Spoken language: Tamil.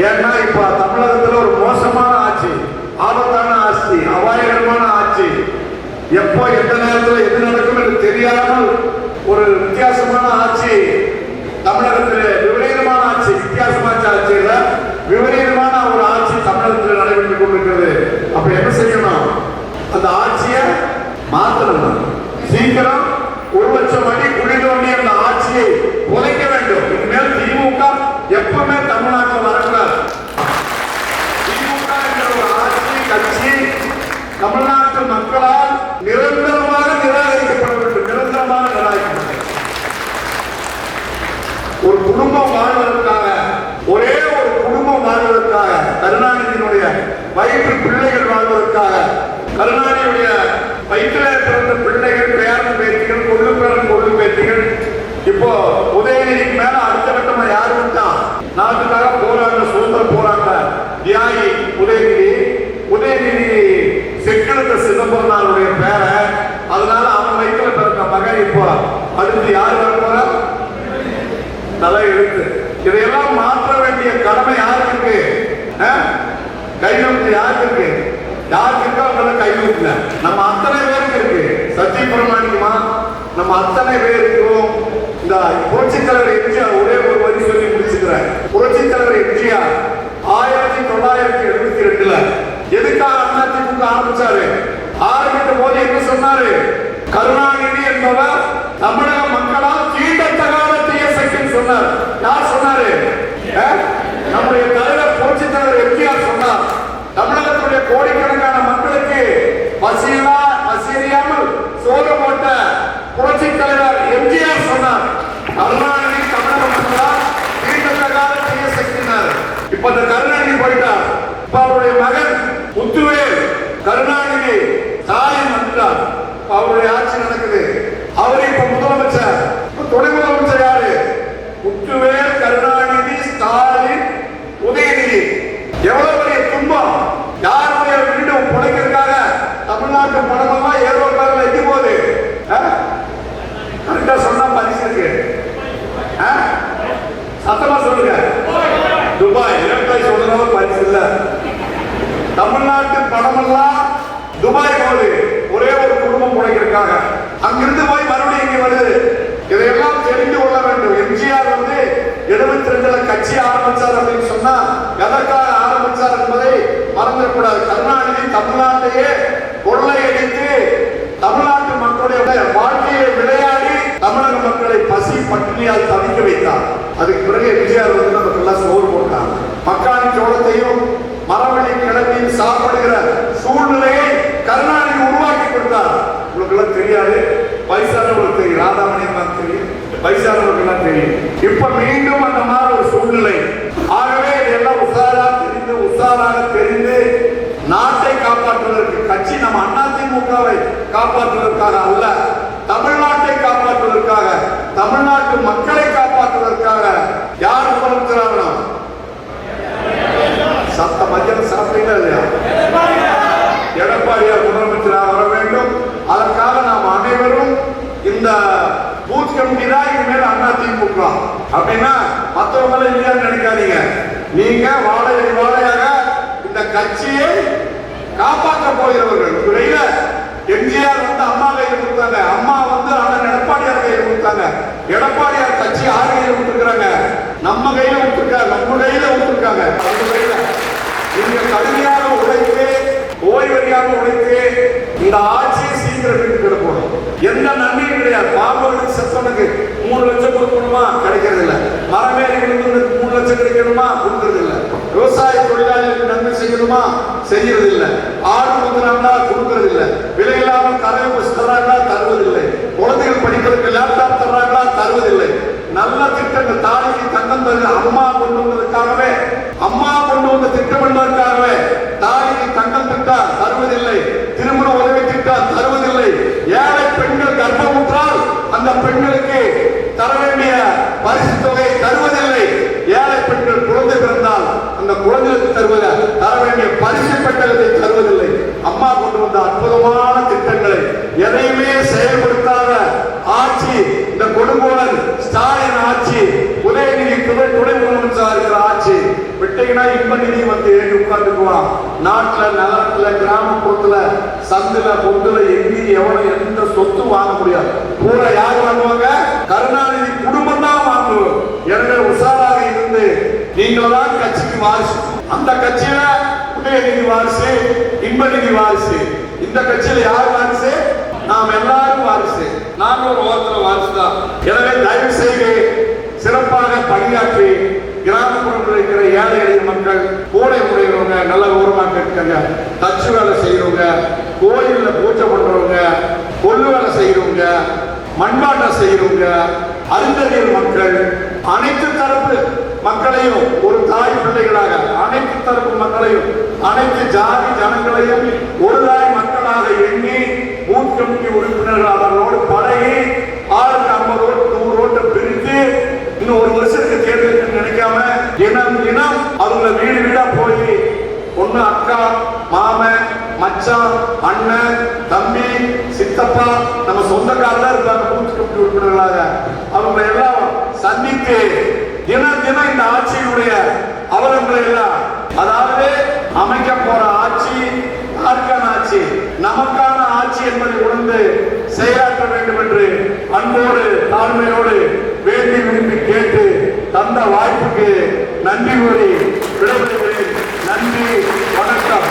ஏன்னா இப்ப தமிழகத்துல ஒரு மோசமான ஆட்சி, ஆபத்தான ஆட்சி, அபாயகரமான ஆட்சி, எப்போ எந்த நேரத்தில் எது நடக்கும் என்று தெரியாமல் ஒரு வித்தியாசமான ஆட்சி தமிழகத்தில், விபரீதமான ஆட்சி, வித்தியாசமான ஆட்சி இல்ல, விபரீதமான ஒரு ஆட்சி தமிழகத்தில் நடைபெற்றுக் கொண்டிருக்கிறது. அப்ப என்ன செய்யணும்? அந்த ஆட்சியை மாற்றணும். சீக்கிரம் 1 லட்சம் அடி குழி தோண்டி அந்த ஆட்சியை உதைக்க வேண்டும். இனிமேல் திமுக எப்பவுமே தமிழ்நாட்டில் வரக்கூடாது. திமுக என்ற ஒரு ஆட்சி கட்சி தமிழ்நாட்டு மக்களால் நிரந்தரமாக நிராகரிக்கப்பட வேண்டும். நிரந்தரமாக நிராகரிக்கப்பட ஒரு குடும்பம் வாழ்வதற்காக, ஒரே ஒரு குடும்பம் வாழ்வதற்காக, கருணாநிதியினுடைய வயிற்று பிள்ளைகள் வாழ்வதற்காக, கருணாநிதியுடைய வயிற்றிலே பிறந்த பிள்ளைகள், பேரன் பேத்திகள், கொள்ளு பேரன் கொள்ளு பேத்திகள், இப்போ உதயநிதிக்கு மேல அடுத்த கட்டமா யாரு விட்டா? நாட்டுக்காக போராட்ட சுதந்திர போராட்ட தியாகி உதயநிதி செக்கெடுத்த சிதம்பரனாருடைய பேர, அதனால அவன் வயிற்றுல பிறந்த மகன் இப்போ அடுத்து யாரு வர போற? தலை எழுத்து. இதையெல்லாம் மாற்ற வேண்டிய கடமை யாருக்கு இருக்கு? கையெழுத்து யாருக்கு இருக்கு? யாருக்கு இருக்கோ அவங்கள கையெழுத்துல நம்ம அத்தனை பேருக்கு இருக்கு. சத்திய பிரமாணிக்குமா? நம்ம அத்தனை பேருக்கும் இந்த புரட்சித் தலைவர் எம்ஜிஆர் ஒரே ஒரு வரி சொல்லி முடிச்சுக்கிறேன். புரட்சித் தலைவர் எம்ஜிஆர் 1972 எதுக்காக அதிமுக ஆரம்பிச்சாரு? ஆரம்பித்த போது என்ன சொன்னாரு? கருணாநிதி என்பவர் தமிழக மக்களால் தீண்டத்தகாத தீய சக்தின்னு சொன்னார். யார் சொன்னாரு? நம்முடைய தலைவர் புரட்சித் தலைவர் எம்ஜிஆர் சொன்னார். தமிழகத்துடைய கோடிக்கணக்கான மக்களுக்கு பசியாமல் சோறு போட்ட புரட்சித் தலைவர் எம்ஜிஆர் சொன்னார், கருணாநிதி தமிழக மக்களால் தீண்டத்தகாத தீய சக்தினார். இப்ப அந்த கருணாநிதி போயிட்டார். இப்ப அவருடைய மகன் முத்துவேல் கருணாநிதி ஸ்டாலின் வந்துட்டார். அவருடைய ஆட்சி நடக்குது. அவரு இப்ப முதலமைச்சர். துணை முதலமைச்சர் யாரு? முத்துவேல், கருணாநிதி, ஸ்டாலின், உதயநிதி. எவ்வளவு பெரிய துன்பம்! யாருடைய வீடு புடைக்கிறதுக்காக தமிழ்நாட்டு பணமெல்லாம் ஏரோப்ளேன்ல எட்டி போகுது. கரெக்டா சொன்னா பரிசு இருக்கு. சத்தமா சொல்லுங்க. துபாய் இரண்டாய் சொல்றவங்க பரிசு இல்ல. தமிழ்நாட்டு பணமெல்லாம் துபாய் போகுது ஒரே ஒரு குடும்பம் புடைக்கிறதுக்காக. அங்கிருந்து போய் மறுபடியும் இங்க வருது. இதையெல்லாம் தெரிந்து கொள்ள வேண்டும். எம்ஜிஆர் 72 கட்சி ஆரம்பிச்சார் அப்படின்னு சொன்னா எதற்காக ஆரம்பிச்சார் என்பதை மறந்துடக்கூடாது. கருணாநிதி தமிழ்நாட்டையே கொள்ளையடித்து தமிழ்நாட்டு மக்களுடைய வாழ்க்கையை விளையாடி தமிழக மக்களை பசி பட்டினியால் தவிக்க வைத்தார். அதுக்கு பிறகு எம்ஜிஆர் நமக்கு எல்லாம் சோறு போட்டாங்க. மக்காணி சோளத்தையும் மரவள்ளி கிழமையும் சாப்பிடுகிற சூழ்நிலையை கருணாநிதி உருவாக்கி கொடுத்தார். உங்களுக்கு எல்லாம் தெரியாது, வயசானவர்களுக்கு தெரியும், ராதாமணியம் தெரியும், வயசானவர்களுக்கு எல்லாம் தெரியும். இப்ப மீண்டும் அந்த மாதிரி ஒரு சூழ்நிலை. ஆகவே இதெல்லாம் உஷாராக தெரிந்து நாட்டை காப்பாற்றுவதற்கு கட்சி நம்ம அதிமுகவை காப்பாற்றுவதற்காக அல்ல, தமிழ்நாட்டை காப்பாற்றுவதற்காக, தமிழ்நாட்டு மக்களை காப்பாற்றுவதற்காக யார் முதலமைச்சராகணும்? சத்த மத்தியம் சாப்பிட்டீங்களா இல்லையா? எடப்பாடியார் முதலமைச்சராக வர வேண்டும். அதற்காக நாம் அனைவரும் இந்த பூத் கமிட்டி தான் இனிமேல் அதிமுக அப்படின்னா மற்றவங்க இல்லையான்னு நினைக்காதீங்க. நீங்க வாழையாக இந்த கட்சியை காப்பாற்ற போகிறவர்கள். கையில எம்ஜிஆர் அம்மா கையில் கொடுத்தாங்க, அம்மா அண்ணன் எடப்பாடியார் கையில் கொடுத்தாங்க. எடப்பாடியார் கட்சி யார் கையில் கொடுத்துருக்காங்க? நம்ம கையில கொடுத்துருக்காங்க, நம்ம கையில கொடுத்துருக்காங்க. நீங்க கடுமையாக உழைத்து, ஓய்வறியாக உழைத்து இந்த ஆட்சியை சீக்கிரம் வீட்டுக்கு எடுக்கணும். எந்த நன்மையும் கிடையாது. பாம்புகளுக்கு செத்தவனுக்கு 3 லட்சம் கொடுக்கணுமா? கிடைக்கிறது இல்லை. மரமேறி விழுந்தவனுக்கு 3 லட்சம் கிடைக்கணுமா? கொடுக்கறது இல்லை. விவசாய தொழிலாளர்களுக்கு நன்மை செய்யணுமா? செய்யறது இல்லை. ஆடு கொடுக்குறாங்களா? கொடுக்கறது இல்லை. விலையில்லாமல் கரை பஸ் தர்றாங்களா? தருவதில்லை. குழந்தைகள் படிக்கிறதுக்கு லேப்டாப் தர்றாங்களா? தருவதில்லை. நல்ல திட்டங்கள், தாலிக்கு தங்கம் தருது அம்மா கொண்டு வந்ததுக்காகவே, அம்மா கொண்டு வந்த திட்டம் என்பதற்காகவே தாலிக்கு தங்கம் திட்டம் தருவதில்லை. திருமண உதவி திட்டம் தருவதில்லை. ஏழை பெண்கள் கர்ப்பமுற்றால் அந்த பெண்களுக்கு தர வேண்டிய பரிசு தொகையை தருவதில்லை. ஏழை பெண்கள் குழந்தை பிறந்தால் அந்த குழந்தைகளுக்கு தர வேண்டிய பரிசு பெட்டகத்தை தருவதில்லை. அம்மா கொண்டு வந்த அற்புதமான திட்டங்களை எதையுமே செயல்படுத்தாத ஆட்சி இந்த கொடுங்கோலன் ஸ்டாலின் ஆட்சி, உதயநிதி துணை முதலமைச்சராக இருக்கிற ஆட்சி. இல்லைன்னா இன்ப நிதி வந்து ஏறி உட்கார்ந்துக்குவான். நாட்டுல, நகரத்துல, கிராமப்புறத்துல, சந்துல, பொந்துல எங்கேயும் எவனும் எந்த சொத்து வாங்க முடியாது. பூரா யார் வாங்குவாங்க? கருணாநிதி குடும்பம் தான் வாங்குவோம். எனவே உஷாராக இருந்து நீங்கள் தான் கட்சிக்கு வாரிசு. அந்த கட்சியில உதயநிதி வாரிசு, இன்ப நிதி வாரிசு. இந்த கட்சியில யார் வாரிசு? நாம் எல்லாரும் வாரிசு. நான் ஒரு ஓரத்தில் வாரிசு தான். எனவே தயவு செய்து சிறப்பாக பணியாற்றி கிராமப்புறத்தில் இருக்கிற ஏழை எளிய மக்கள், கூடை முறைகிறவங்க, நல்ல உருவாக்க இருக்காங்க, தச்சு வேலை செய்யறவங்க, கோயில்ல பூஜை பண்றவங்க, கொள்ளு வேலை செய்யறவங்க, மண்பாட்டம் செய்யறவங்க, அறிஞர்கள் மக்கள், அனைத்து தரப்பு மக்களையும் ஒரு தாய் பிள்ளைகளாக அனைத்து தரப்பு மக்களையும் அனைத்து ஜாதி ஜனங்களையும் ஒரு தாய் மக்களாக எண்ணி பூத் கமிட்டி உறுப்பினர்கள் அவர்களோடு பழகி 50 ஓட்டு 100 ஓட்டை பிரித்து இன்னும் ஒரு வருஷத்துக்கு தேர்தல் நினைக்காம தினம் அவங்க வீடு வீடா போய் பொண்ணு, அக்கா, மாமன், மச்சான், அண்ணன், தம்பி, சித்தப்பா, நம்ம சொந்தக்காரர் இருப்பாங்க பூத் கமிட்டி உறுப்பினர்களாக. அவங்க எல்லாம் சந்தித்து தினம் இந்த ஆட்சியினுடைய அவலங்களை எல்லாம், அதாவது அமைக்க போற ஆட்சி யாருக்கான ஆட்சி? நமக்கான ஆட்சி என்பதை உணர்ந்து செயலாற்ற வேண்டும் என்று அன்போடு தாழ்மையோடு வேண்டி விரும்பி கேட்டு தந்த வாய்ப்புக்கு நன்றி கூறி விடைபெறுகிறேன். நன்றி, வணக்கம்.